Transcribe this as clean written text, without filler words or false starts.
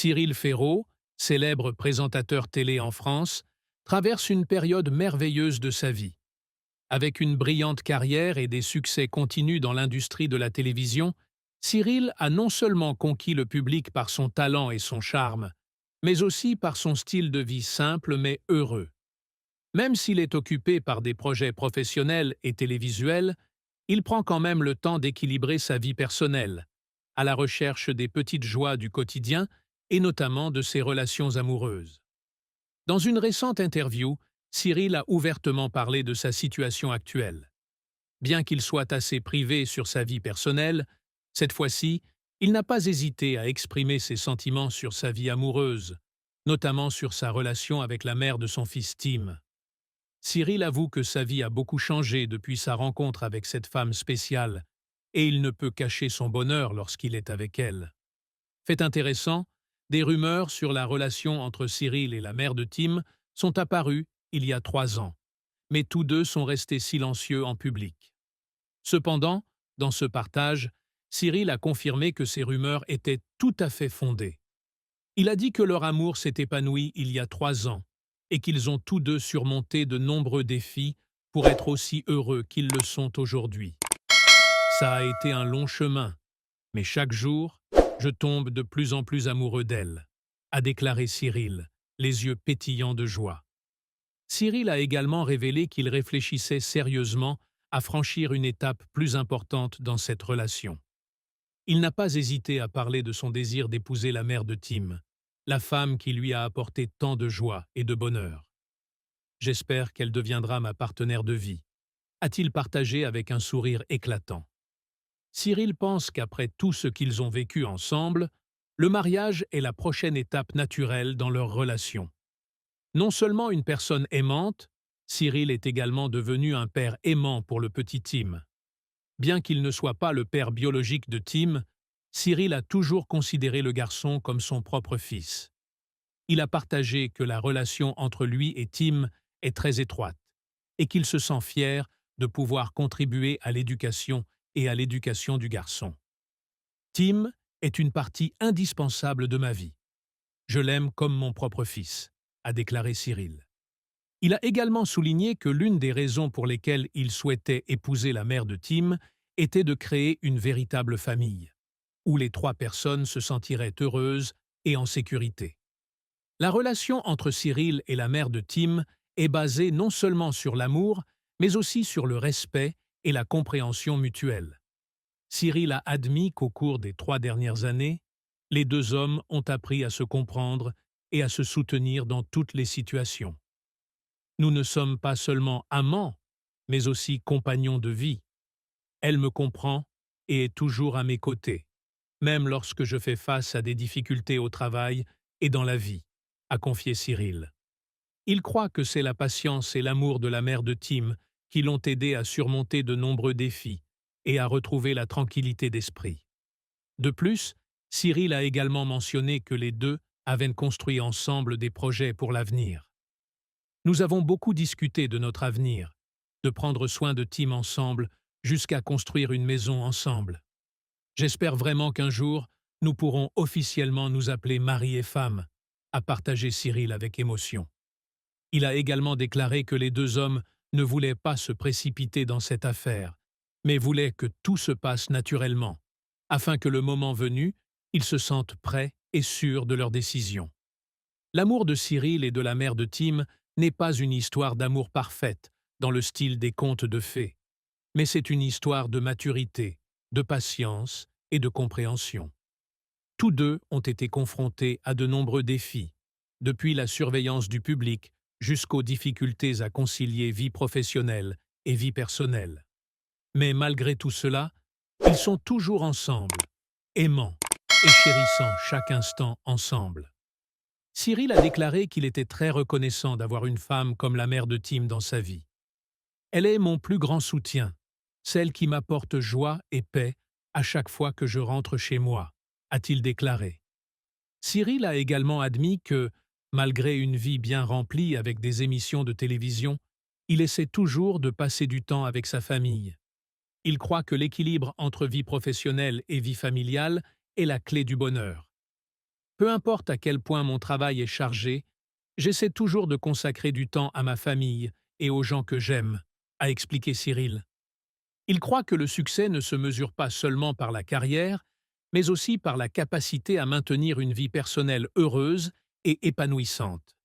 Cyril Ferraud, célèbre présentateur télé en France, traverse une période merveilleuse de sa vie. Avec une brillante carrière et des succès continus dans l'industrie de la télévision, Cyril a non seulement conquis le public par son talent et son charme, mais aussi par son style de vie simple mais heureux. Même s'il est occupé par des projets professionnels et télévisuels, il prend quand même le temps d'équilibrer sa vie personnelle, à la recherche des petites joies du quotidien et notamment de ses relations amoureuses. Dans une récente interview, Cyril a ouvertement parlé de sa situation actuelle. Bien qu'il soit assez privé sur sa vie personnelle, cette fois-ci, il n'a pas hésité à exprimer ses sentiments sur sa vie amoureuse, notamment sur sa relation avec la mère de son fils Tim. Cyril avoue que sa vie a beaucoup changé depuis sa rencontre avec cette femme spéciale, et il ne peut cacher son bonheur lorsqu'il est avec elle. Fait intéressant, des rumeurs sur la relation entre Cyril et la mère de Tim sont apparues il y a 3 ans, mais tous deux sont restés silencieux en public. Cependant, dans ce partage, Cyril a confirmé que ces rumeurs étaient tout à fait fondées. Il a dit que leur amour s'est épanoui il y a 3 ans et qu'ils ont tous deux surmonté de nombreux défis pour être aussi heureux qu'ils le sont aujourd'hui. Ça a été un long chemin, mais chaque jour, je tombe de plus en plus amoureux d'elle, a déclaré Cyril, les yeux pétillants de joie. Cyril a également révélé qu'il réfléchissait sérieusement à franchir une étape plus importante dans cette relation. Il n'a pas hésité à parler de son désir d'épouser la mère de Tim, la femme qui lui a apporté tant de joie et de bonheur. J'espère qu'elle deviendra ma partenaire de vie, a-t-il partagé avec un sourire éclatant. Cyril pense qu'après tout ce qu'ils ont vécu ensemble, le mariage est la prochaine étape naturelle dans leur relation. Non seulement une personne aimante, Cyril est également devenu un père aimant pour le petit Tim. Bien qu'il ne soit pas le père biologique de Tim, Cyril a toujours considéré le garçon comme son propre fils. Il a partagé que la relation entre lui et Tim est très étroite et qu'il se sent fier de pouvoir contribuer à l'éducation et à l'éducation du garçon. Tim est une partie indispensable de ma vie. Je l'aime comme mon propre fils, a déclaré Cyril. Il a également souligné que l'une des raisons pour lesquelles il souhaitait épouser la mère de Tim était de créer une véritable famille, où les 3 personnes se sentiraient heureuses et en sécurité. La relation entre Cyril et la mère de Tim est basée non seulement sur l'amour, mais aussi sur le respect et la compréhension mutuelle. Cyril a admis qu'au cours des 3 dernières années, les deux hommes ont appris à se comprendre et à se soutenir dans toutes les situations. Nous ne sommes pas seulement amants, mais aussi compagnons de vie. Elle me comprend et est toujours à mes côtés, même lorsque je fais face à des difficultés au travail et dans la vie, a confié Cyril. Il croit que c'est la patience et l'amour de la mère de Tim qui l'ont aidé à surmonter de nombreux défis et à retrouver la tranquillité d'esprit. De plus, Cyril a également mentionné que les deux avaient construit ensemble des projets pour l'avenir. Nous avons beaucoup discuté de notre avenir, de prendre soin de Tim ensemble jusqu'à construire une maison ensemble. J'espère vraiment qu'un jour, nous pourrons officiellement nous appeler mari et femme, a partagé Cyril avec émotion. Il a également déclaré que les deux hommes ne voulaient pas se précipiter dans cette affaire, mais voulaient que tout se passe naturellement, afin que le moment venu, ils se sentent prêts et sûrs de leur décision. L'amour de Cyril et de la mère de Tim n'est pas une histoire d'amour parfaite, dans le style des contes de fées, mais c'est une histoire de maturité, de patience et de compréhension. Tous deux ont été confrontés à de nombreux défis, depuis la surveillance du public jusqu'aux difficultés à concilier vie professionnelle et vie personnelle. Mais malgré tout cela, ils sont toujours ensemble, aimant et chérissant chaque instant ensemble. Cyril a déclaré qu'il était très reconnaissant d'avoir une femme comme la mère de Tim dans sa vie. Elle est mon plus grand soutien, celle qui m'apporte joie et paix à chaque fois que je rentre chez moi, a-t-il déclaré. Cyril a également admis que, malgré une vie bien remplie avec des émissions de télévision, il essaie toujours de passer du temps avec sa famille. Il croit que l'équilibre entre vie professionnelle et vie familiale est la clé du bonheur. Peu importe à quel point mon travail est chargé, j'essaie toujours de consacrer du temps à ma famille et aux gens que j'aime, a expliqué Cyril. Il croit que le succès ne se mesure pas seulement par la carrière, mais aussi par la capacité à maintenir une vie personnelle heureuse et épanouissante.